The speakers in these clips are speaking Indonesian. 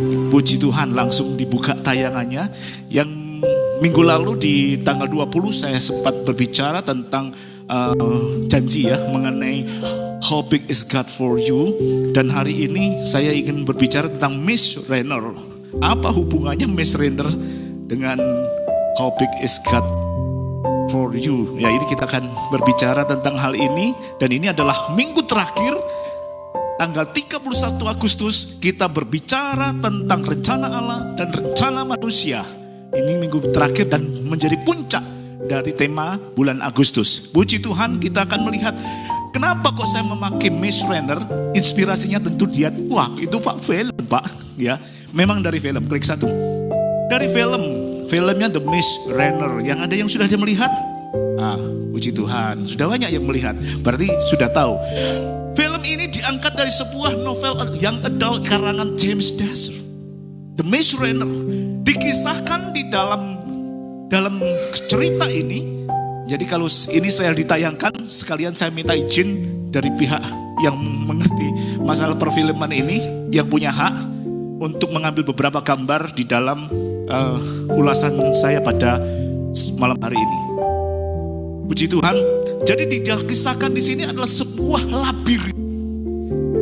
Puji Tuhan, langsung dibuka tayangannya. Yang minggu lalu di tanggal 20 saya sempat berbicara tentang janji ya, mengenai how big is God for you. Dan hari ini saya ingin berbicara tentang Miss Renner. Apa hubungannya Miss Renner dengan how big is God for you? Ya, ini kita akan berbicara tentang hal ini. Dan ini adalah minggu terakhir, tanggal 31 Agustus, kita berbicara tentang rencana Allah dan rencana manusia. Ini minggu terakhir dan menjadi puncak dari tema bulan Agustus. Puji Tuhan, kita akan melihat kenapa kok saya memakai Miss Renner. Inspirasinya tentu dia, wah itu Pak film Pak. Ya, memang dari film, klik satu. Dari filmnya The Miss Renner. Yang ada yang sudah dia melihat? Puji Tuhan, sudah banyak yang melihat. Berarti sudah tahu. Film ini diangkat dari sebuah novel yang adult karangan James Dasher. The Miss Renner dikisahkan di dalam cerita ini. Jadi kalau ini saya ditayangkan, sekalian saya minta izin dari pihak yang mengerti masalah perfilman ini, yang punya hak untuk mengambil beberapa gambar di dalam ulasan saya pada malam hari ini. Puji Tuhan. Jadi dikisahkan di sini adalah sebuah labirin.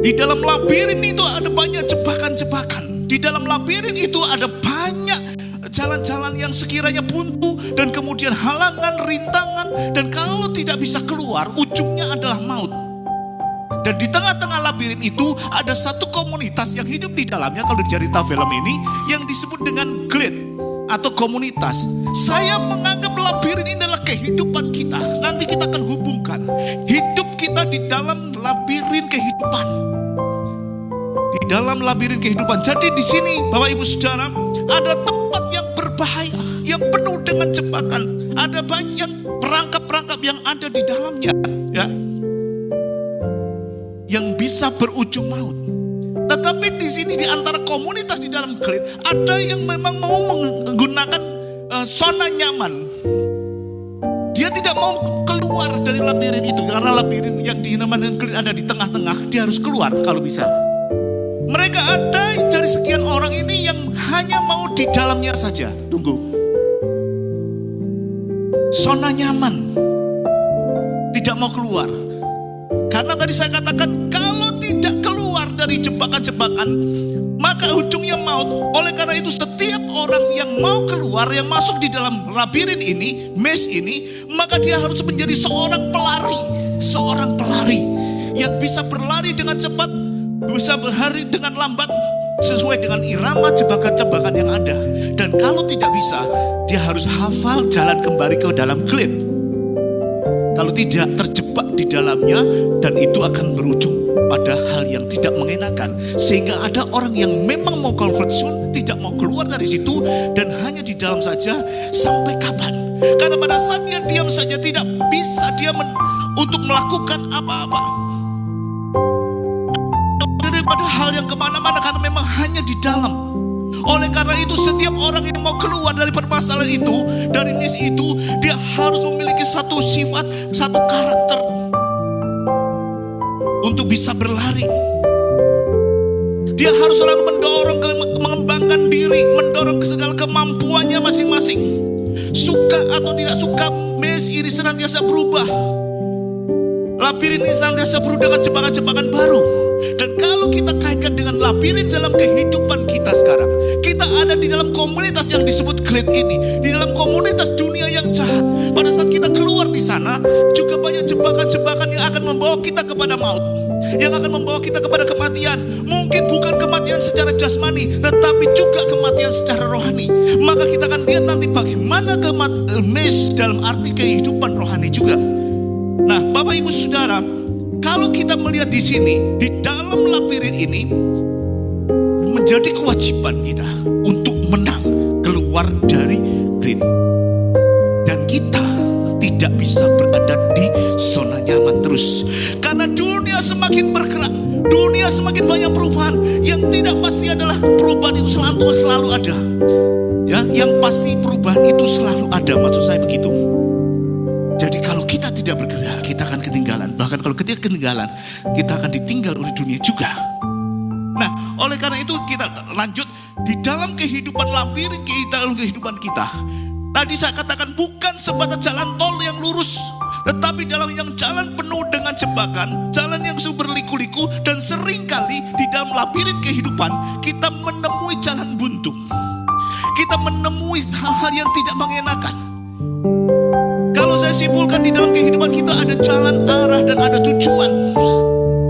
Di dalam labirin itu ada banyak jebakan-jebakan. Di dalam labirin itu ada banyak jalan-jalan yang sekiranya buntu dan kemudian halangan, rintangan, dan kalau tidak bisa keluar, ujungnya adalah maut. Dan di tengah-tengah labirin itu ada satu komunitas yang hidup di dalamnya, kalau di cerita film ini, yang disebut dengan glade atau komunitas. Saya menganggap labirin ini adalah kehidupan kita. Nanti kita akan hubungkan hidup kita di dalam labirin kehidupan. Di dalam labirin kehidupan. Jadi di sini Bapak Ibu Saudara, ada tempat yang berbahaya, yang penuh dengan jebakan. Ada banyak perangkap-perangkap yang ada di dalamnya, ya, yang bisa berujung maut. Tetapi di sini di antara komunitas di dalam glade, ada yang memang mau menggunakan zona nyaman. Dia tidak mau keluar dari labirin itu, karena labirin yang dinamakan glade ada di tengah-tengah. Dia harus keluar kalau bisa. Mereka ada dari sekian orang ini yang hanya mau di dalamnya saja. Tunggu. Zona nyaman. Tidak mau keluar. Karena tadi saya katakan, kalau tidak keluar dari jebakan-jebakan, maka ujungnya maut. Oleh karena itu setiap orang yang mau keluar, yang masuk di dalam labirin ini, maze ini, maka dia harus menjadi seorang pelari. Seorang pelari yang bisa berlari dengan cepat, bisa berlari dengan lambat, sesuai dengan irama jebakan-jebakan yang ada. Dan kalau tidak bisa, dia harus hafal jalan kembali ke dalam glade. Kalau tidak, terjebak di dalamnya, dan itu akan berujung pada hal yang tidak mengenakan. Sehingga ada orang yang memang mau comfort zone, tidak mau keluar dari situ, dan hanya di dalam saja. Sampai kapan? Karena pada saat dia diam saja, tidak bisa dia untuk melakukan apa-apa. Daripada hal yang kemana-mana, karena memang hanya di dalam. Oleh karena itu setiap orang yang mau keluar dari permasalahan itu, dari nis itu, dia harus memiliki satu sifat, satu karakter untuk bisa berlari. Dia harus selalu mendorong, mengembangkan diri, mendorong segala kemampuannya masing-masing. Suka atau tidak suka, mes ini senantiasa berubah. Labirin ini senantiasa berubah dengan jebakan-jebakan baru. Dan kalau kita kaitkan dengan labirin dalam kehidupan kita sekarang, kita ada di dalam komunitas yang disebut glade ini, di dalam komunitas dunia yang jahat. Pada saat kita keluar di sana, juga banyak jebakan-jebakan yang akan membawa kita kepada maut, yang akan membawa kita kepada kematian. Mungkin bukan kematian secara jasmani, tetapi juga kematian secara rohani. Maka kita akan lihat nanti bagaimana kematian dalam arti kehidupan rohani juga. Nah, Bapak Ibu Saudara, kalau kita melihat di sini, di dalam labirin ini, menjadi kewajiban kita untuk menang keluar dari glade. Dan kita tidak bisa berada di zona nyaman terus. Karena dunia semakin bergerak, dunia semakin banyak perubahan. Yang tidak pasti adalah perubahan itu selalu ada. Ya, yang pasti perubahan itu selalu ada, maksud saya begitu. Jadi kalau kita tidak bergerak, kita akan ketinggalan. Bahkan kalau kita ketinggalan, kita akan ditinggal oleh dunia juga. Nah, oleh karena itu kita lanjut di dalam kehidupan labirin, di dalam kehidupan kita. Tadi saya katakan bukan sebatas jalan tol yang lurus, tetapi dalam yang jalan penuh dengan jebakan, jalan yang berliku-liku, dan seringkali di dalam labirin kehidupan kita menemui jalan buntu. Kita menemui hal-hal yang tidak mengenakan. Kalau saya simpulkan di dalam kehidupan kita ada jalan, arah, dan ada tujuan.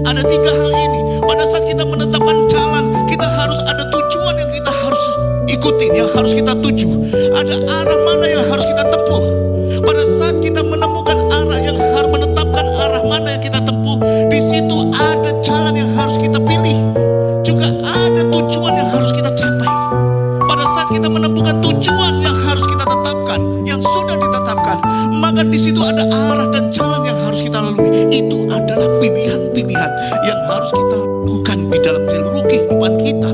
Ada 3 hal ini. Pada saat kita menetapkan jalan, kita harus ada tujuan yang kita harus ikutin, yang harus kita tuju. Ada arah mana yang harus kita tempuh. Pada saat kita menemukan arah yang harus menetapkan arah mana yang kita tempuh, di situ ada jalan yang harus kita pilih. Juga ada tujuan yang harus kita capai. Pada saat kita menemukan tujuan yang harus kita tetapkan, yang sudah ditetapkan, maka di situ ada arah dan jalan yang harus kita lalui. Itu adalah pilihan-pilihan yang harus kita lakukan di dalam seluruh kehidupan kita.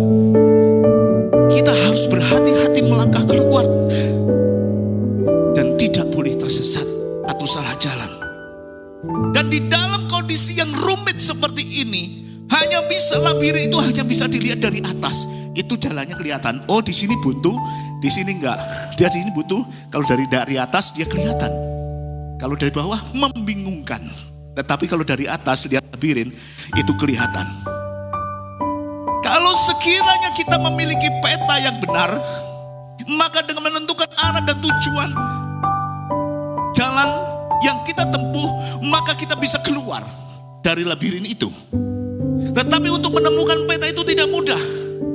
Kita harus berhati-hati melangkah keluar dan tidak boleh tersesat atau salah jalan. Dan di dalam kondisi yang rumit seperti ini, labirin itu hanya bisa dilihat dari atas. Itu jalannya kelihatan. Oh, di sini buntu, di sini enggak. Dia di sini buntu. Kalau dari atas dia kelihatan. Kalau dari bawah membingungkan. Tetapi kalau dari atas lihat labirin itu kelihatan. Kalau sekiranya kita memiliki peta yang benar, maka dengan menentukan arah dan tujuan jalan yang kita tempuh, maka kita bisa keluar dari labirin itu. Tetapi untuk menemukan peta itu tidak mudah,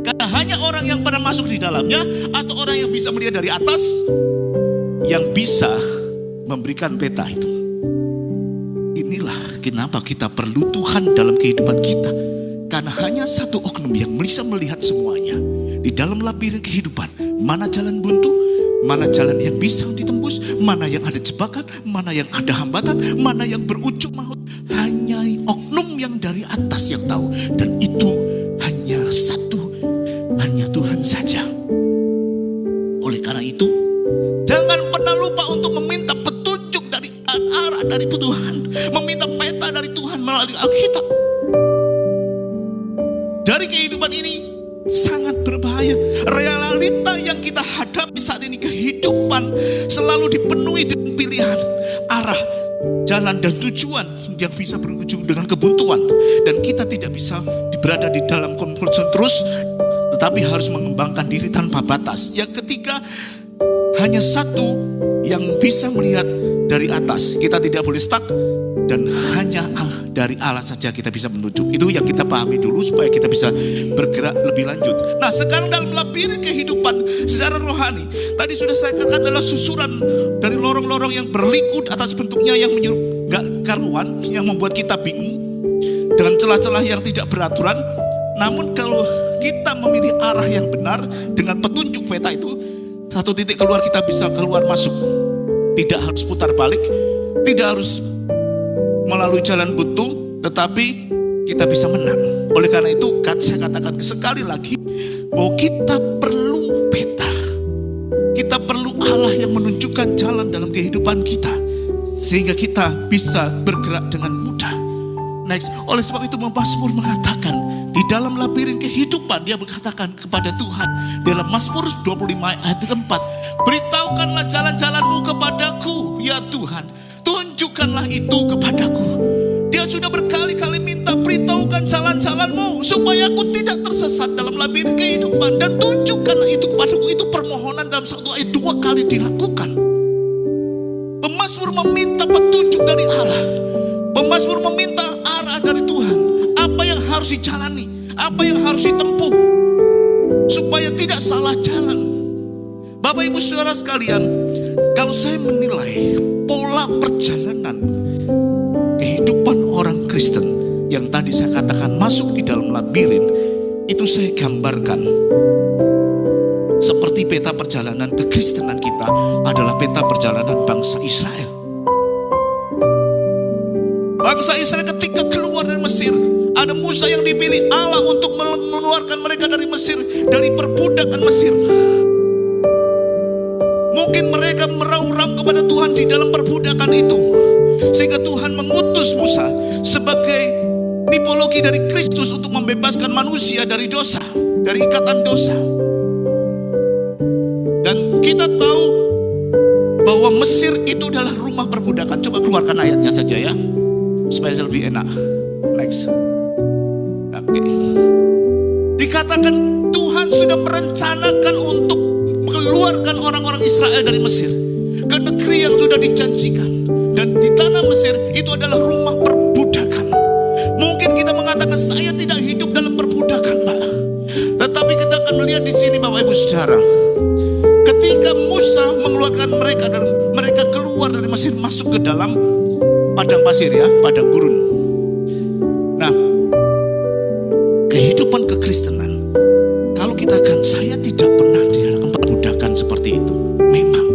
karena hanya orang yang pernah masuk di dalamnya atau orang yang bisa melihat dari atas yang bisa memberikan peta itu. Inilah kenapa kita perlu Tuhan dalam kehidupan kita. Karena hanya satu oknum yang bisa melihat semuanya. Di dalam labirin kehidupan, mana jalan buntu, mana jalan yang bisa ditembus, mana yang ada jebakan, mana yang ada hambatan, mana yang berujung maut. Hanya oknum yang dari atas yang tahu. Dan itu hanya satu, hanya Tuhan saja. Oleh karena itu, jangan pernah lupa untuk meminta petunjuk dari arah dari Tuhan. Meminta peta dari Tuhan melalui Alkitab. Dari kehidupan ini sangat berbahaya. Realita yang kita hadapi saat ini, kehidupan selalu dipenuhi dengan pilihan, arah, jalan, dan tujuan yang bisa berujung dengan kebuntuan. Dan kita tidak bisa berada di dalam comfort zone terus, tetapi harus mengembangkan diri tanpa batas. Yang ketiga, hanya satu yang bisa melihat dari atas. Kita tidak boleh stuck, dan hanya dari Allah saja kita bisa menuju. Itu yang kita pahami dulu supaya kita bisa bergerak lebih lanjut. Nah, sekarang dalam labirin kehidupan secara rohani, tadi sudah saya katakan adalah susuran dari lorong-lorong yang berliku atas bentuknya yang gak karuan, yang membuat kita bingung dengan celah-celah yang tidak beraturan. Namun kalau kita memilih arah yang benar dengan petunjuk peta itu, satu titik keluar kita bisa keluar masuk. Tidak harus putar balik, tidak harus melalui jalan buntu, tetapi kita bisa menang. Oleh karena itu saya katakan sekali lagi bahwa kita perlu peta. Kita perlu Allah yang menunjukkan jalan dalam kehidupan kita, sehingga kita bisa bergerak dengan mudah. Next, oleh sebab itu Mazmur mengatakan di dalam labirin kehidupan, dia berkatakan kepada Tuhan dalam Mazmur 25 ayat 4, beritahukanlah jalan-jalanmu kepadaku ya Tuhan, tunjukkanlah itu kepadaku. Dia sudah berkali-kali minta, beritahukan jalan-jalanmu supaya aku tidak tersesat dalam labirin kehidupan, dan tunjukkanlah itu kepadaku. Itu permohonan dalam 1 ayat 2 kali dilakukan. Pemazmur meminta petunjuk dari Allah. Pemazmur meminta arah dari Tuhan. Apa yang harus dijalani, apa yang harus ditempuh supaya tidak salah jalan. Bapak Ibu Saudara sekalian, kalau saya menilai pola perjalanan kehidupan orang Kristen yang tadi saya katakan masuk di dalam labirin, itu saya gambarkan seperti peta perjalanan kekristenan kita adalah peta perjalanan bangsa Israel. Bangsa Israel ketika keluar dari Mesir, ada Musa yang dipilih Allah untuk mengeluarkan mereka dari Mesir, dari perbudakan Mesir. Mungkin mereka meraung-raung kepada Tuhan di dalam perbudakan itu, sehingga Tuhan mengutus Musa sebagai tipologi dari Kristus untuk membebaskan manusia dari dosa, dari ikatan dosa. Dan kita tahu bahwa Mesir itu adalah rumah perbudakan. Coba keluarkan ayatnya saja ya, supaya lebih enak. Next. Oke. Dikatakan Tuhan sudah merencanakan untuk mengeluarkan orang-orang Israel dari Mesir ke negeri yang sudah dijanjikan. Dan di tanah Mesir itu adalah rumah perbudakan. Mungkin kita mengatakan saya tidak hidup dalam perbudakan, Pak. Tetapi kita akan melihat di sini Bapak Ibu Saudara, ketika Musa mengeluarkan mereka dan mereka keluar dari Mesir masuk ke dalam padang pasir ya, padang gurun. Nah, kehidupan kekristenan, kalau kita akan, saya tidak pernah di dalam perbudakan seperti itu. Memang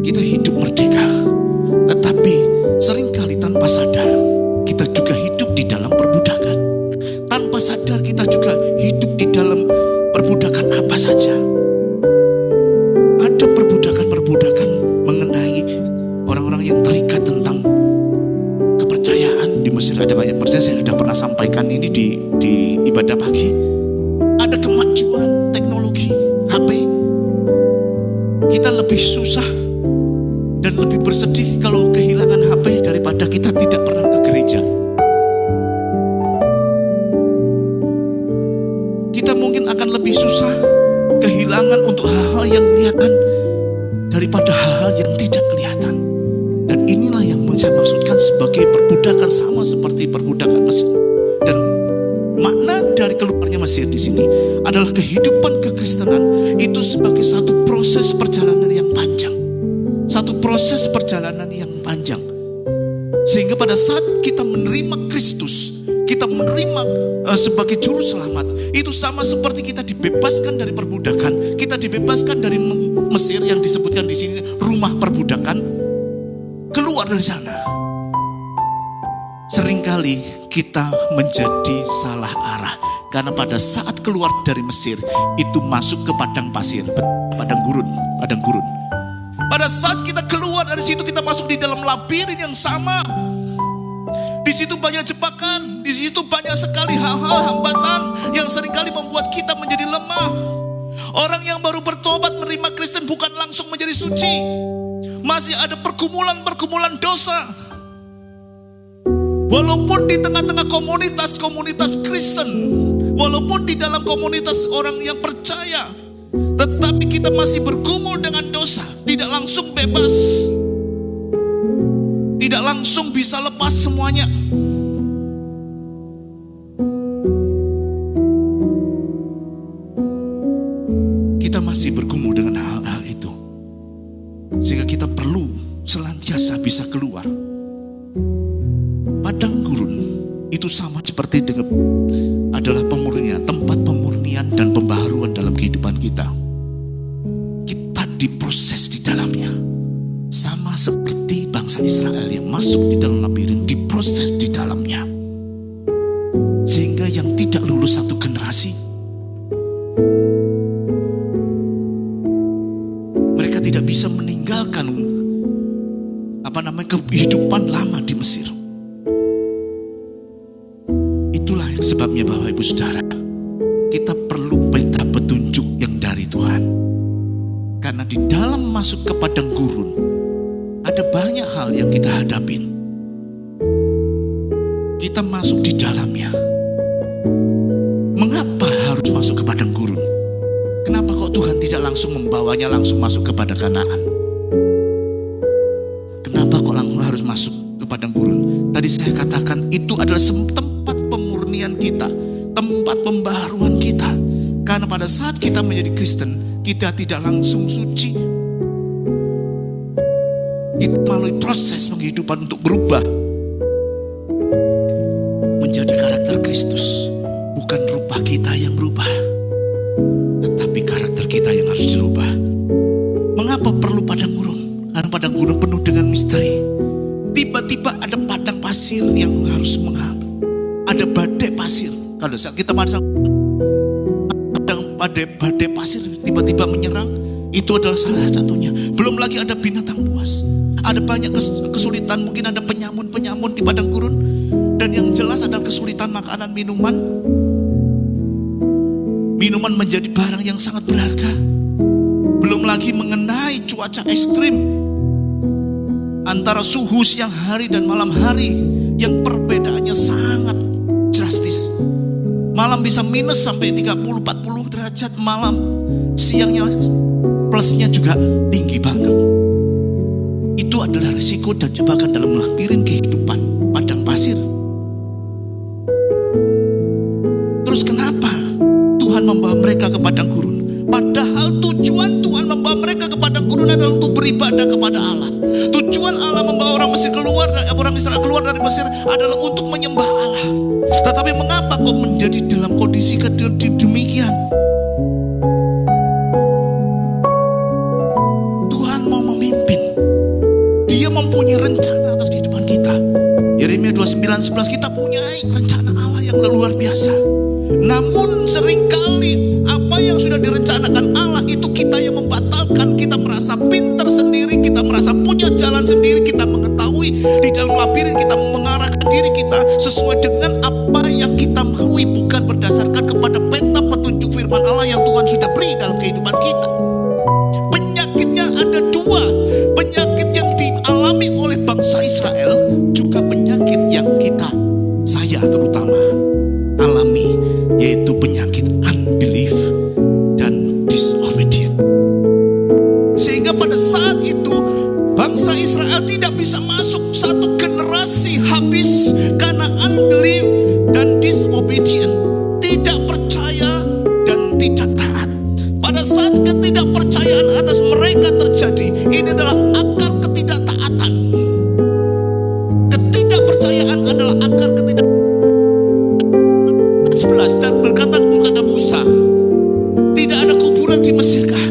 kita hidup merdeka, tetapi seringkali tanpa sadar kita juga hidup di dalam perbudakan. Tanpa sadar kita juga hidup di dalam perbudakan apa saja. Ada perbudakan-perbudakan mengenai orang-orang yang terikat tentang kepercayaan. Di Mesir ada banyak percaya, saya sudah pernah sampaikan ini di ibadah pagi. Ada kemajuan teknologi HP. Kita lebih susah dan lebih bersedih kalau kehilangan HP daripada kita tidak pernah ke gereja. Kita mungkin akan lebih susah kehilangan untuk hal-hal yang kelihatan daripada hal-hal yang tidak kelihatan. Dan inilah yang saya maksudkan sebagai perbudakan, sama seperti perbudakan Mesir. Dan makna dari keluarnya Mesir di sini adalah kehidupan kekristenan itu sebagai satu proses perjalanan yang panjang. Satu proses perjalanan yang panjang. Sehingga pada saat kita menerima Kristus, kita menerima sebagai juru selamat, itu sama seperti kita dibebaskan dari perbudakan. Kita dibebaskan dari Mesir yang disebutkan di sini rumah perbudakan. Keluar dari sana. Seringkali kita menjadi salah arah karena pada saat keluar dari Mesir itu masuk ke padang pasir, padang gurun. Pada saat kita keluar dari situ, kita masuk di dalam labirin yang sama. Di situ banyak jebakan, di situ banyak sekali hal-hal hambatan yang seringkali membuat kita menjadi lemah. Orang yang baru bertobat menerima Kristen bukan langsung menjadi suci. Masih ada pergumulan-pergumulan dosa. Walaupun di tengah-tengah komunitas Kristen, walaupun di dalam komunitas orang yang percaya, tetapi kita masih bergumul dengan dosa, tidak langsung bebas, tidak langsung bisa lepas semuanya. Kita masih bergumul dengan hal-hal itu, sehingga kita perlu senantiasa bisa keluar. Padang gurun itu sama seperti dengan adalah pemurnian, tempat pemurnian dan pembaharuan dalam kehidupan kita. Kita diproses di dalamnya, sama seperti bangsa Israel yang masuk di dalam labirin, diproses di dalamnya, sehingga yang tidak lulus satu generasi, mereka tidak bisa meninggalkan kehidupan lama di Mesir. Itulah sebabnya Bapak Ibu Saudara, kita perlu peta petunjuk yang dari Tuhan. Karena di dalam masuk ke padang gurun ada banyak hal yang kita hadapin. Kita masuk di dalamnya. Mengapa harus masuk ke padang gurun? Kenapa kok Tuhan tidak langsung membawanya langsung masuk kepada Kanaan? Kenapa kok langsung harus masuk ke padang gurun? Tadi saya katakan itu adalah tempat pemurnian kita, tempat pembaharuan kita. Karena pada saat kita menjadi Kristen, kita tidak langsung suci. Kita melalui proses penghidupan untuk berubah menjadi karakter Kristus. Bukan rupa kita yang berubah, tetapi karakter kita yang harus dirubah. Mengapa perlu padang gurun? Karena padang gurun penuh dengan misteri. Tiba-tiba ada padang pasir yang harus menghabis. Ada badai pasir. Kalau kita pasang badai pasir tiba-tiba menyerang, itu adalah salah satunya. Belum lagi ada binatang buas. Ada banyak kesulitan, mungkin ada penyamun di padang gurun. Dan yang jelas adalah kesulitan makanan minuman. Minuman menjadi barang yang sangat berharga. Belum lagi mengenai cuaca ekstrim. Antara suhu siang hari dan malam hari yang perbedaannya sangat drastis. Malam bisa minus sampai 30-40 derajat malam. Siangnya plusnya juga tinggi banget. Itu adalah risiko dan jebakan dalam labirin kehidupan padang pasir. Terus kenapa Tuhan membawa mereka ke padang gurun? Padahal tujuan Tuhan membawa mereka ke padang gurun adalah untuk beribadah kepada Allah. Tujuan Allah membawa orang Israel keluar dari Mesir adalah untuk menyembah Allah. Tetapi mengapa kok menjadi dalam kondisi demikian? Tuhan mau memimpin. Dia mempunyai rencana atas kehidupan kita. Yeremia 29:11, kita punya rencana Allah yang luar biasa. Namun seringkali apa yang sudah direncanakan Allah itu kita yang membatalkan. Kita merasa pintar sendiri, kita merasa punya jalan sendiri, kita mengetahui di dalam labirin, kita mengarahkan diri kita sesuai dengan apa yang kita maui, bukan berdasarkan kepada peta petunjuk firman Allah yang Tuhan sudah beri dalam kehidupan kita. Penyakitnya ada dua, penyakit yang dialami oleh bangsa Israel, juga penyakit yang saya terutama alami, yaitu penyakit unbelief dan disobedient. Sehingga pada saat itu bangsa Israel tidak bisa masuk satu generasi habis karena unbelief dan disobedient, tidak percaya dan tidak taat. Pada saat ketidakpercayaan atas mereka terjadi, ini adalah akar ketidaktaatan. Ketidakpercayaan adalah akar ketidaktaatan. 11 dan berkata kepada Musa, tidak ada kuburan di Mesir kah?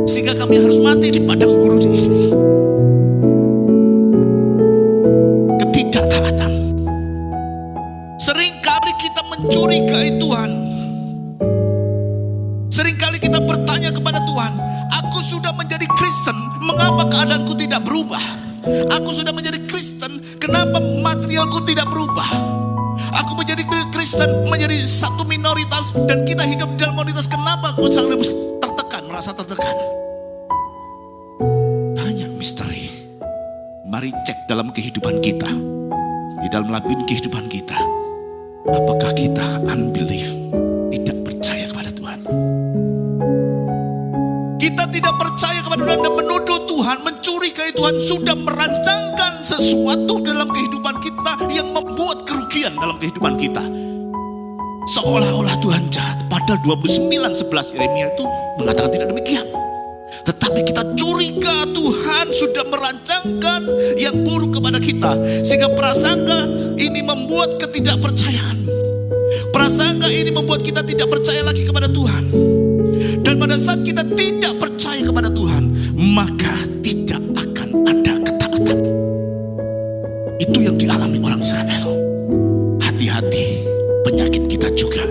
Sehingga kami harus mati di padang gurun ini. Ketidaktaatan. Seringkali kita mencurigai Tuhan. Seringkali kita bertanya kepada Tuhan, aku sudah menjadi Kristen, mengapa keadaanku tidak berubah? Aku sudah menjadi Kristen, kenapa materialku tidak berubah? Aku menjadi Kristen, menjadi satu minoritas, dan kita hidup di dalam minoritas, kenapa aku selalu tertekan, merasa tertekan? Banyak misteri. Mari cek dalam kehidupan kita, di dalam labirin kehidupan kita, apakah kita unbelief, tidak percaya kepada Tuhan? Kita tidak percaya kepada Tuhan dan menuduh Tuhan, mencurigai Tuhan sudah merancangkan sesuatu dalam kehidupan kita yang membuat kerugian dalam kehidupan kita. Seolah-olah Tuhan jahat. Padahal 29:11 Yeremia itu mengatakan tidak demikian. Tetapi kita curiga Tuhan sudah merancangkan yang buruk kepada kita, sehingga prasangka ini membuat ketidakpercayaan. Prasangka ini membuat kita tidak percaya lagi kepada Tuhan. Dan pada saat kita tidak percaya kepada Tuhan, maka tidak akan ada ketaatan. Itu yang dialami orang Israel. Hati-hati, penyakit kita juga.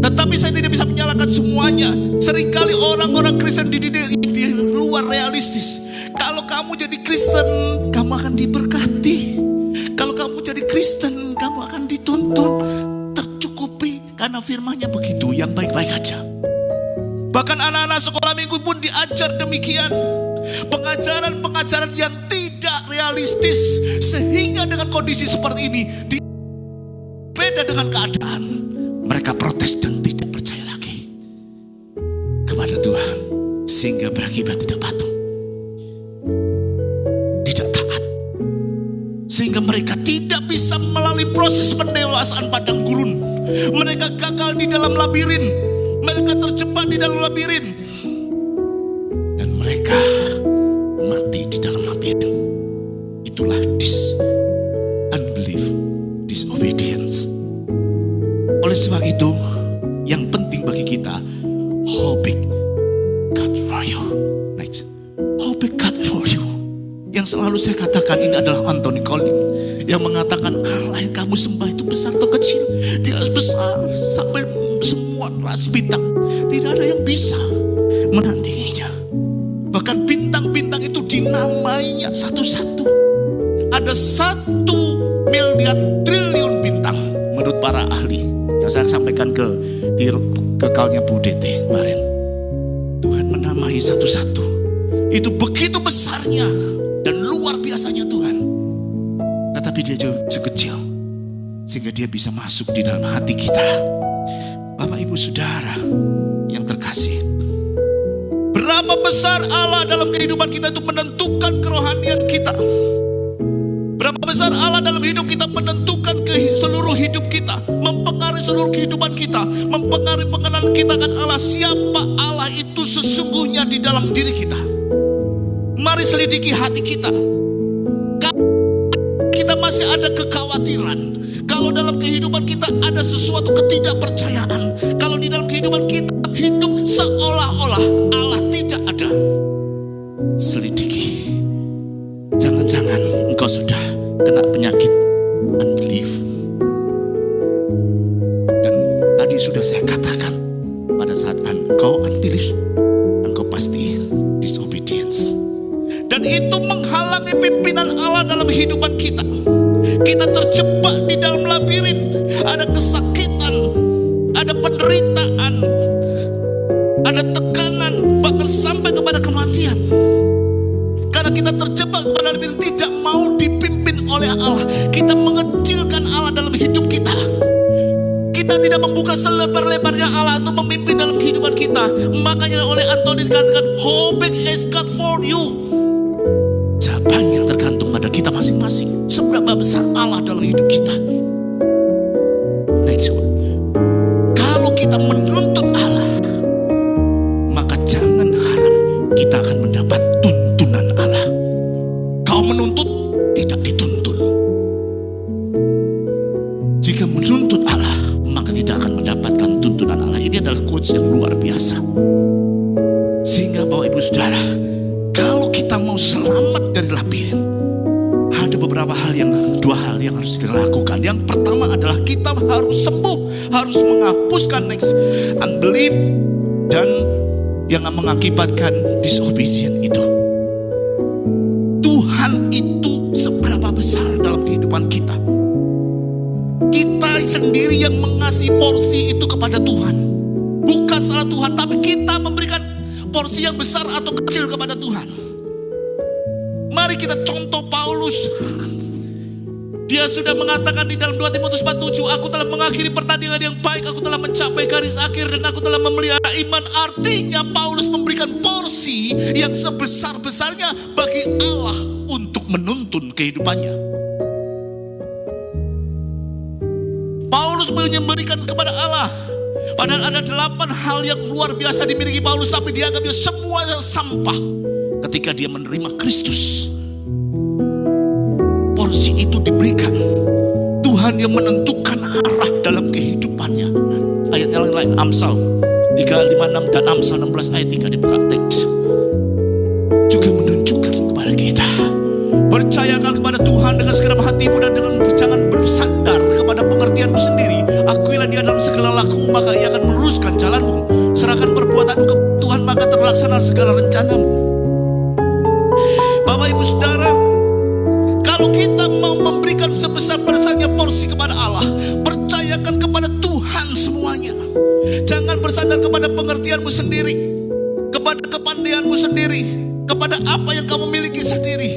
Tetapi saya tidak bisa menyalahkan semuanya. Seringkali orang-orang Kristen dididik di luar realistis. Kalau kamu jadi Kristen, kamu akan diberkati. Kalau kamu jadi Kristen, kamu akan dituntun, tercukupi, karena firman-Nya begitu, yang baik-baik aja. Bahkan anak-anak sekolah minggu pun diajar demikian. Pengajaran-pengajaran yang tidak realistis. Sehingga dengan kondisi seperti ini, beda dengan keadaan, mereka protes dan tidak percaya lagi kepada Tuhan, sehingga berakibat tidak patuh, tidak taat, sehingga mereka tidak bisa melalui proses pendewasaan padang gurun. Mereka gagal di dalam labirin, mereka terjebak di dalam labirin, dan mereka mati di dalam labirin. Itulah unbelief, disobedience. Oleh sebab itu, yang penting bagi kita, how big God for you. Next, how big God for you. Yang selalu saya katakan ini adalah Anthony Colling, yang mengatakan Allah yang kamu sembah itu besar atau kecil, Dia besar sampai semua ras bintang, tidak ada yang bisa menandinginya. Bahkan bintang-bintang itu dinamainya satu-satu. Ada satu miliar triliun bintang menurut para ahli. Yang saya sampaikan di kekalnya Bu Dete kemarin. Tuhan menamai satu-satu. Itu begitu besarnya dan luar biasanya Tuhan. Tetapi dia jauh sekecil sehingga dia bisa masuk di dalam hati kita. Bapak Ibu Saudara yang terkasih, berapa besar Allah dalam kehidupan kita itu menentukan kerohanian kita. Berapa besar Allah dalam hidup kita menentukan seluruh hidup kita, mempengaruhi seluruh kehidupan kita, mempengaruhi pengenalan kita akan Allah. Siapa Allah itu sesungguhnya di dalam diri kita. Mari selidiki hati kita. Kalau kita masih ada kekhawatiran, kalau dalam kehidupan kita ada sesuatu ketidakpercayaan, kalau di dalam kehidupan kita hidup seolah-olah Allah tidak ada, selidiki. Jangan-jangan engkau sudah kena penyakit unbelief. Dan tadi sudah saya katakan, pada saat engkau unbelief, engkau pasti disobedience. Dan itu menghalangi pimpinan Allah dalam kehidupan kita. Kita terjebak di dalam labirin. Ada kesakitan, ada penderitaan, ada tekanan, bahkan sampai kepada kematian. Karena kita terjebak pada labirin, tidak mau dipimpin oleh Allah. Kita mengecilkan Allah dalam hidup kita. Kita tidak membuka selebar-lebarnya Allah untuk memimpin dalam kehidupan kita. Makanya oleh Antoni dikatakan, how big is God for you? Jawabannya tergantung pada kita masing-masing. Seberapa besar Allah dalam hidup kita. Next one. Kalau kita menuntut Allah, maka jangan harap kita akan mendapat tuntunan Allah. Kau menuntut, tidak dituntun. Jika menuntut Allah, maka tidak akan mendapatkan tuntunan Allah. Ini adalah quotes yang luar biasa. Sehingga Bapak Ibu Saudara, kalau kita mau selamat dari labirin, ada dua hal yang harus kita lakukan. Yang pertama adalah kita harus sembuh, harus menghapuskan next unbelief dan yang mengakibatkan disobedient itu. Tuhan itu seberapa besar dalam kehidupan kita. Kita sendiri yang mengasih porsi itu kepada Tuhan. Bukan salah Tuhan, tapi kita memberikan porsi yang besar atau kecil kepada Tuhan. Mari kita contoh Paulus. Dia sudah mengatakan di dalam 2 Timotius 4:7, aku telah mengakhiri pertandingan yang baik, aku telah mencapai garis akhir, dan aku telah memelihara iman. Artinya Paulus memberikan porsi yang sebesar-besarnya bagi Allah untuk menuntun kehidupannya. Paulus memberikan kepada Allah. Padahal ada 8 hal yang luar biasa dimiliki Paulus, tapi dianggapnya semuanya sampah ketika dia menerima Kristus. Porsi itu diberikan. Tuhan yang menentukan arah dalam kehidupannya. Ayat yang lain, Amsal 3:5-6 dan Amsal 16 ayat 3 dibuka teks. Juga menunjukkan kepada kita, percayakan kepada Tuhan dengan segenap hatimu dan jangan bersandar kepada pengertianmu sendiri. Akuilah Dia dalam segala lakumu, maka Ia akan meluruskan jalanmu. Serahkan perbuatanmu ke Tuhan, maka terlaksana segala rencanamu. Bapak Ibu Saudara, kalau kita mau memberikan sebesar-besarnya porsi kepada Allah, percayakan kepada Tuhan semuanya. Jangan bersandar kepada pengertianmu sendiri, kepada kepandaianmu sendiri, kepada apa yang kamu miliki sendiri.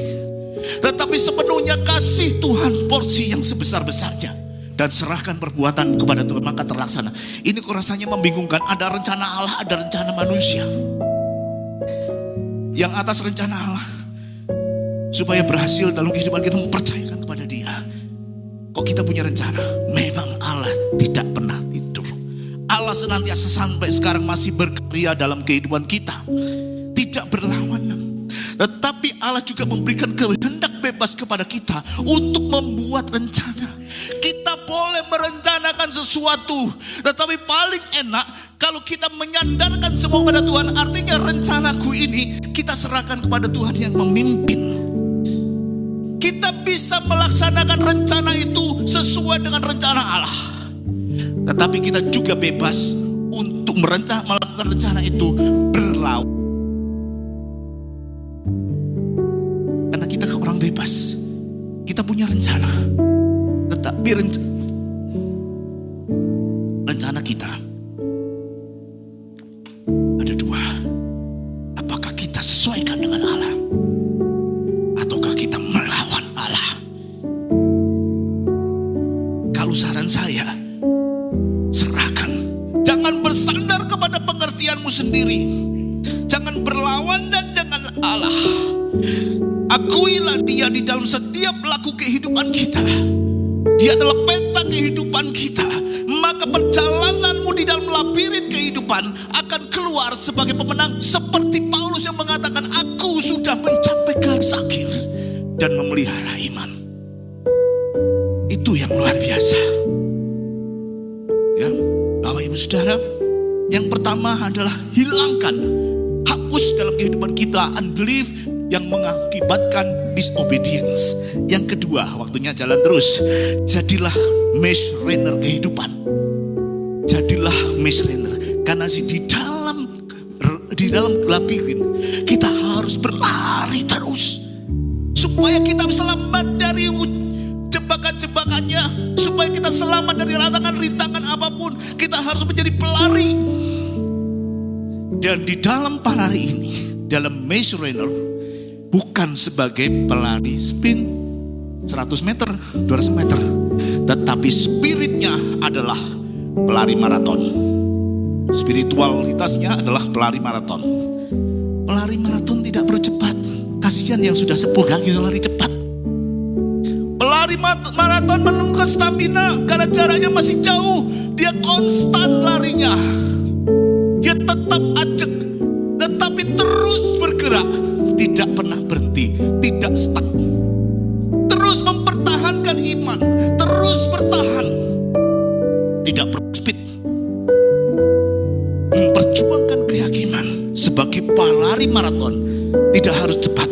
Tetapi sepenuhnya kasih Tuhan porsi yang sebesar-besarnya dan serahkan perbuatan kepada Tuhan, maka terlaksana. Ini kok rasanya membingungkan. Ada rencana Allah, ada rencana manusia. Yang atas rencana Allah, supaya berhasil dalam kehidupan kita, mempercayakan kepada Dia. Kok kita punya rencana? Memang Allah tidak pernah tidur. Allah senantiasa sampai sekarang masih berkarya dalam kehidupan kita, tidak berlawanan. Tetapi Allah juga memberikan kehendak bebas kepada kita untuk membuat rencana. Kita boleh merencanakan sesuatu, tetapi paling enak kalau kita menyandarkan semua pada Tuhan. Artinya rencanaku ini kita serahkan kepada Tuhan yang memimpin. Kita bisa melaksanakan rencana itu sesuai dengan rencana Allah. Tetapi kita juga bebas untuk melakukan rencana itu berlawan. Karena kita orang bebas. Kita punya rencana. Tetapi rencana kita ada dua. Apakah kita sesuaikan dengan Allah, ataukah kita melawan Allah? Kalau saran saya, serahkan. Jangan bersandar kepada pengertianmu sendiri. Jangan berlawan dan dengan Allah. Akuilah Dia di dalam setiap laku kehidupan kita. Dia adalah peta kehidupan kita. Maka perjalananmu di dalam labirin kehidupan akan keluar sebagai pemenang. Seperti Paulus yang mengatakan, aku sudah mencapai garis akhir dan memelihara iman. Itu yang luar biasa. Ya, Bapak Ibu Saudara, yang pertama adalah hilangkan, hapus dalam kehidupan kita unbelief yang mengakibatkan disobedience. Yang kedua, waktunya jalan terus. Jadilah mesh runner kehidupan. Jadilah mesh runner. Karena di dalam labirin kita harus berlari terus supaya kita selamat dari jebakan-jebakannya, supaya kita selamat dari rantangan-rintangan apapun. Kita harus menjadi pelari. Dan di dalam pelari ini, dalam mesh runner, bukan sebagai pelari spin 100 meter, 200 meter, tetapi spiritnya adalah pelari maraton. Spiritualitasnya adalah pelari maraton. Pelari maraton tidak perlu cepat. Kasihan yang sudah sepuh gak bisa lari cepat. Pelari maraton menunggu stamina karena jaraknya masih jauh. Dia konstan larinya. Dia tetap ajak, tetapi terus bergerak. Tidak pernah berhenti, tidak stuck. Terus mempertahankan iman, terus bertahan. Tidak perlu speed. Memperjuangkan keyakinan sebagai pelari maraton. Tidak harus cepat,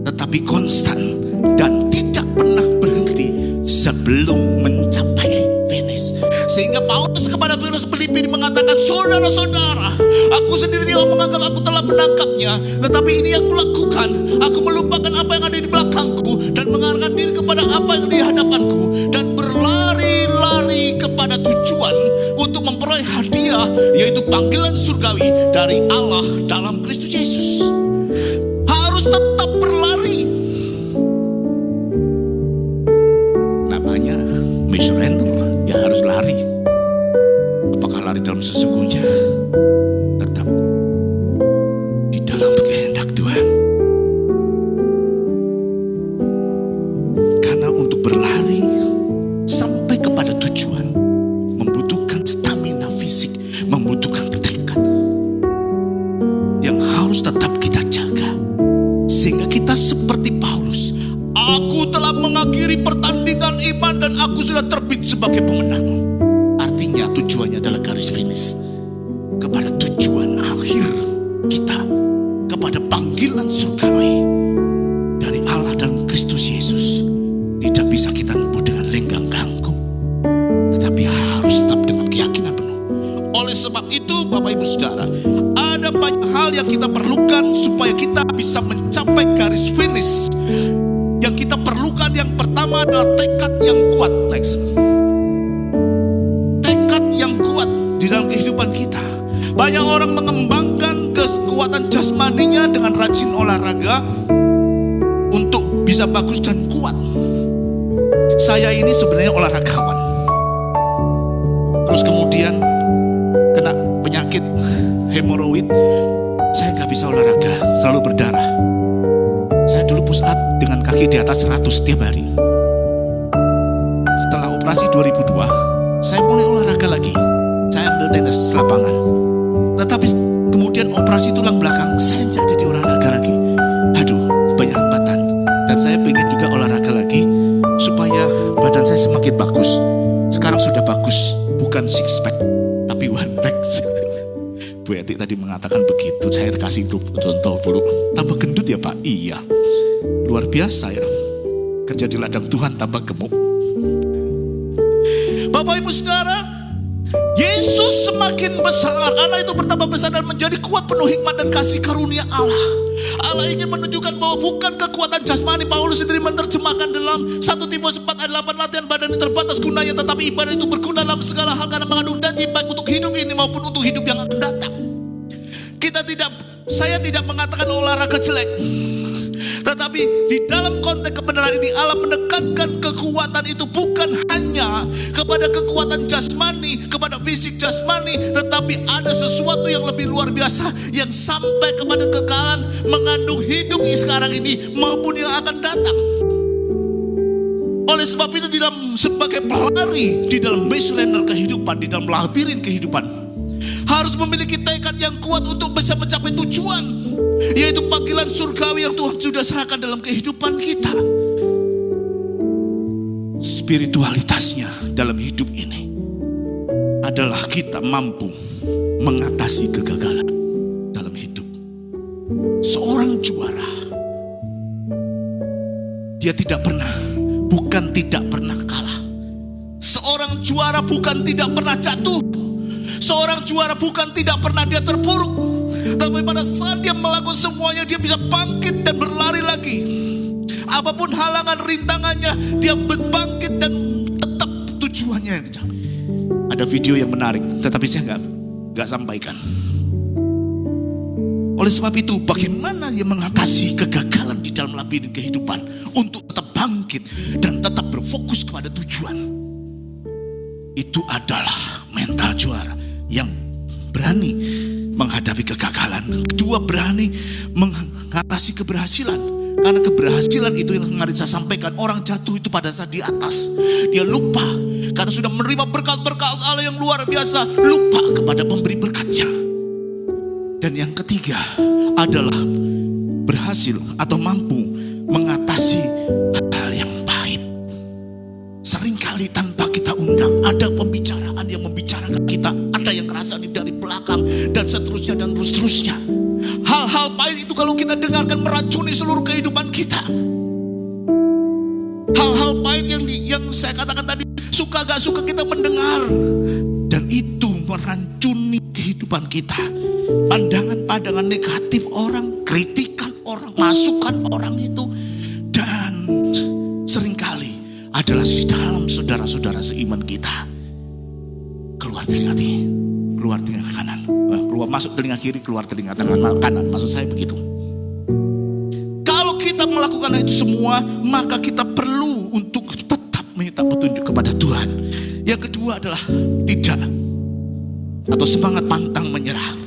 tetapi konstan dan tidak pernah berhenti sebelum mencapai finish. Sehingga Paulus kepada Filipi mengatakan, saudara-saudara, aku sendiri tidak menganggap aku telah menangkapnya, tetapi ini yang kulakukan. Aku melupakan apa yang ada di belakangku dan mengarahkan diri kepada apa yang di hadapanku, dan berlari-lari kepada tujuan untuk memperoleh hadiah, yaitu panggilan surgawi dari Allah dalam Kristus Yesus. Harus tetap berlari. Namanya mission ya, harus lari. Apakah lari dalam sesungguhnya? Tetap di dalam kehendak Tuhan. Karena untuk berlari sampai kepada tujuan membutuhkan stamina fisik, membutuhkan tekad yang harus tetap kita jaga. Sehingga kita seperti Paulus, aku telah mengakhiri pertandingan iman dan aku sudah terbit sebagai pemenang. Artinya tujuannya adalah garis finish, kepada tujuan akhir kita, kepada panggilan surgawi dari Allah dan Kristus Yesus. Tidak bisa kita tempuh dengan lenggang kangkung, tetapi harus tetap dengan keyakinan penuh. Oleh sebab itu Bapak Ibu Saudara, ada banyak hal yang kita perlukan supaya kita bisa mencapai garis finish. Yang kita perlukan yang pertama adalah tekad yang kuat. Next. Tekad yang kuat di dalam kehidupan kita. Banyak orang mengembangkan kekuatan jasmaninya dengan rajin olahraga untuk bisa bagus dan kuat. Saya ini sebenarnya olahragawan, terus kemudian kena penyakit hemoroid. Saya nggak bisa olahraga, selalu berdarah. Saya dulu push up dengan kaki di atas 100 setiap hari. Setelah operasi 2002, saya mulai olahraga lagi. Saya ambil tenis lapangan. Tetapi kemudian operasi tulang belakang, saya tidak jadi olahraga lagi. Aduh, banyak hambatan. Dan saya pengen juga olahraga lagi supaya badan saya semakin bagus. Sekarang sudah bagus, bukan six pack, tapi one pack. Bu Eti tadi mengatakan begitu, saya kasih contoh dulu. Tambah gendut ya Pak? Iya. Luar biasa ya. Kerja di ladang Tuhan tambah gemuk. Bapak Ibu Saudara, Yesus semakin besar, anak itu bertambah besar dan menjadi kuat penuh hikmat dan kasih karunia Allah. Allah ingin menunjukkan bahwa bukan kekuatan jasmani. Paulus sendiri menerjemahkan dalam 1 Timotius 4 ayat 8, latihan badan ini terbatas gunanya, tetapi ibadah itu berguna dalam segala hal karena mengandung janji baik untuk hidup ini maupun untuk hidup yang akan datang. Saya tidak mengatakan olahraga jelek, tetapi di dalam konteks kebenaran ini Allah menekankan kekuatan itu bukan hanya kepada kekuatan jasmani, kepada fisik jasmani, tetapi ada sesuatu yang lebih luar biasa yang sampai kepada kekalahan, mengandung hidup sekarang ini maupun yang akan datang. Oleh sebab itu sebagai pelari di dalam maze runner kehidupan, di dalam labirin kehidupan, harus memiliki tekad yang kuat untuk bisa mencapai tujuan, yaitu panggilan surgawi yang Tuhan sudah serahkan dalam kehidupan kita. Spiritualitasnya dalam hidup ini adalah kita mampu mengatasi kegagalan dalam hidup. Seorang juara, dia bukan tidak pernah kalah. Seorang juara bukan tidak pernah jatuh. Seorang juara bukan tidak pernah dia terpuruk, tapi pada saat dia melakukan semuanya, dia bisa bangkit dan berlari lagi. Apapun halangan rintangannya, dia bangkit dan tetap tujuannya yang dicapai. Ada video yang menarik, tetapi saya nggak sampaikan. Oleh sebab itu, bagaimana dia mengatasi kegagalan di dalam labirin kehidupan untuk tetap bangkit dan tetap berfokus kepada tujuan? Itu adalah mental juara yang berani menghadapi kegagalan. Kedua, berani mengatasi keberhasilan. Karena keberhasilan itu yang kemarin saya sampaikan, orang jatuh itu pada saat di atas, dia lupa karena sudah menerima berkat-berkat Allah yang luar biasa, lupa kepada pemberi berkatnya. Dan yang ketiga adalah berhasil atau mampu mengatasi hal yang pahit. Seringkali tanpa kita undang, ada pembicaraan yang membicarakan kita, ada yang ngerasani dari belakang, dan seterusnya dan seterusnya. Hal-hal pahit itu kalau kita dengarkan meracuni seluruh kehidupan kita. Hal-hal pahit yang saya katakan tadi, suka gak suka kita mendengar, dan itu meracuni kehidupan kita. Pandangan-pandangan negatif orang, kritikan orang, masukan orang itu, dan seringkali adalah di dalam saudara-saudara seiman kita. Keluar telinga kiri, keluar telinga kanan, keluar masuk telinga kiri, keluar telinga kanan. Maksud saya begitu. Kalau kita melakukan itu semua, maka kita perlu untuk tetap minta petunjuk kepada Tuhan. Yang kedua adalah tidak atau semangat pantang menyerah.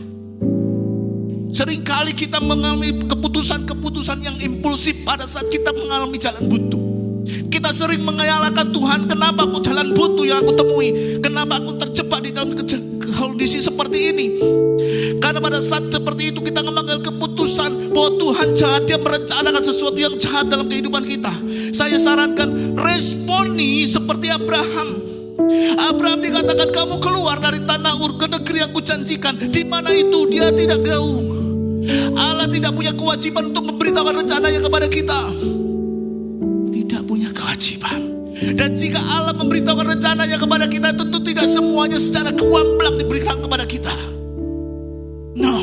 Seringkali kita mengalami keputusan-keputusan yang impulsif pada saat kita mengalami jalan buntu. Kita sering menyalahkan Tuhan, kenapa aku jalan buntu yang aku temui, kenapa aku terjebak di dalam kondisi seperti ini. Karena pada saat seperti itu kita mengambil keputusan bahwa Tuhan jahat, dia merencanakan sesuatu yang jahat dalam kehidupan kita. Saya sarankan responi seperti Abraham. Abraham dikatakan kamu keluar dari tanah Ur ke negeri yang kujanjikan. Di mana itu dia tidak tahu. Allah tidak punya kewajiban untuk memberitahukan rencananya kepada kita. Tidak punya kewajiban. Dan jika Allah memberitahukan rencananya kepada kita, tentu tidak semuanya secara gamblang diberikan kepada kita. No.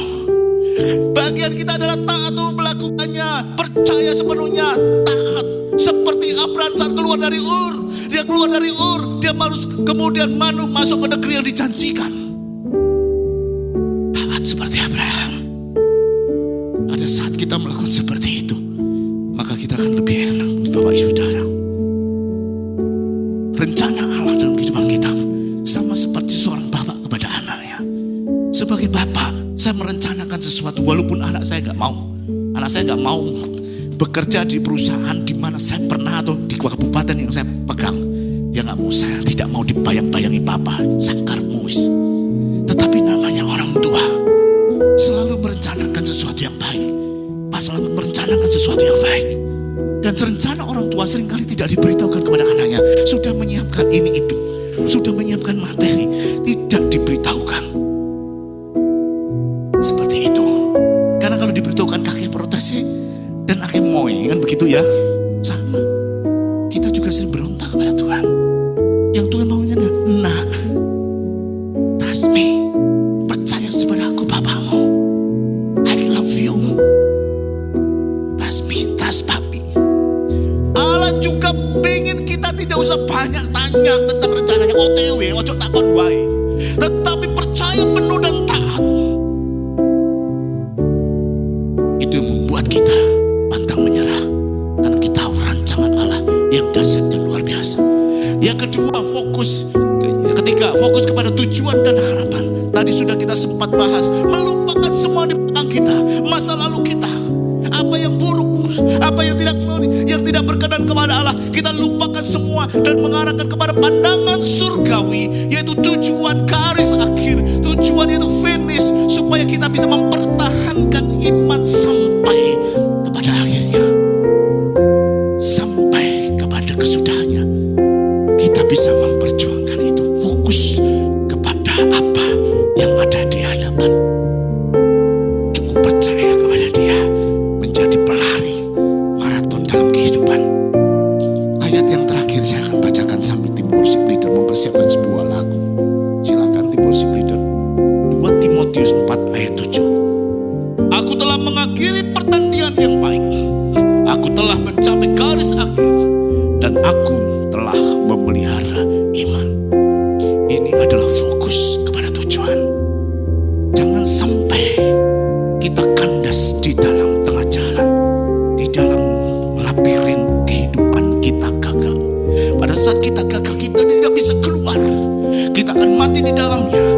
Bagian kita adalah taat untuk melakukannya, percaya sepenuhnya, taat. Seperti Abraham saat keluar dari Ur. Dia keluar dari Ur, dia harus kemudian masuk ke negeri yang dijanjikan. Taat seperti Abraham. Pada saat kita melakukan seperti itu, maka kita akan lebih enak, Bapak Ibu Saudara. Rencana Allah dalam kehidupan kita sama seperti seorang bapak kepada anaknya. Sebagai bapak, saya merencanakan sesuatu walaupun anak saya gak mau. Anak saya gak mau bekerja di perusahaan di mana saya pernah atau di kabupaten yang saya pegang. Dia gak mau, saya tidak mau dibayang-bayangi papa, sakarmu wis. Tetapi namanya orang tua selalu merencanakan sesuatu yang baik. Pak selalu merencanakan sesuatu yang baik. Dan rencana orang tua seringkali tidak diberitahukan kepada anaknya. Sudah menyiapkan ini itu, sudah menyiapkan materi, tidak diberitahukan. Seperti itu. Karena kalau diberitahukan kakek protes dan kakek moy, kan begitu ya. Sama. Kita juga sering berontak kepada Tuhan. Yang Tuhan maunya, nak, banyak tentang rencananya. OTW, ojo takon wae. Tetapi percaya penuh dan taat, itu yang membuat kita pantang menyerah, karena kita tahu rancangan Allah yang dahsyat dan luar biasa. Yang kedua, ketiga, fokus kepada tujuan dan harapan. Tadi sudah kita sempat bahas, melupakan semua di belakang kita, masa lalu kita, apa yang buruk, apa yang tidak berkenan kepada Allah, kita lupakan semua dan mengarahkan kepada pandangan surgawi, yaitu tujuan garis akhir, tujuan yaitu finish, supaya kita bisa mempertahankan iman sampai kepada akhirnya, sampai kepada kesudahannya. Kita bisa memperjuangkan itu, fokus kepada apa yang ada di hadapan. Cukup percaya kepada Dia, menjadi pelari maraton dalam kehidupan. Ayat yang terakhir saya akan bacakan sambil tim worship leader mempersiapkan sebuah lagu. Silakan tim worship leader. 2 Timotius 4 ayat 7. Aku telah mengakhiri pertandingan yang baik. Aku telah mencapai garis akhir, dan aku telah memelihara iman. Ini adalah fokus kepada tujuan. Jangan sampai kita kandas di dalam tengah jalan, di dalam labirin kehidupan kita gagal. Pada saat kita gagal, kita tidak bisa keluar. Kita akan mati di dalamnya.